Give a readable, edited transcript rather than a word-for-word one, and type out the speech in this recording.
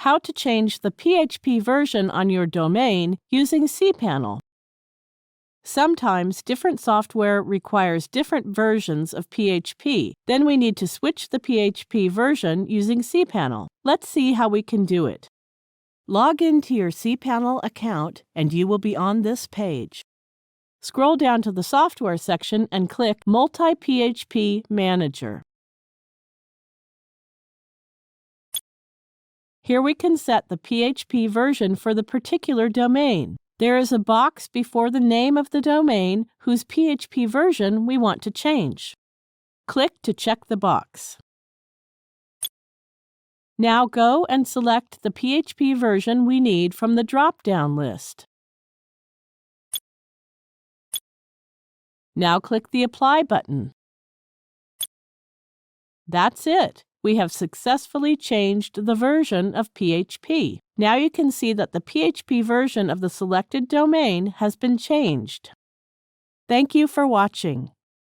how to change the PHP version on your domain using cPanel. Sometimes different software requires different versions of PHP. Then we need to switch the PHP version using cPanel. Let's see how we can do it. Log into your cPanel account and you will be on this page. Scroll down to the Software section and click Multi-PHP Manager. Here we can set the PHP version for the particular domain. There is a box before the name of the domain whose PHP version we want to change. Click to check the box. Now go and select the PHP version we need from the drop-down list. Now click the Apply button. That's it. We have successfully changed the version of PHP. Now you can see that the PHP version of the selected domain has been changed. Thank you for watching.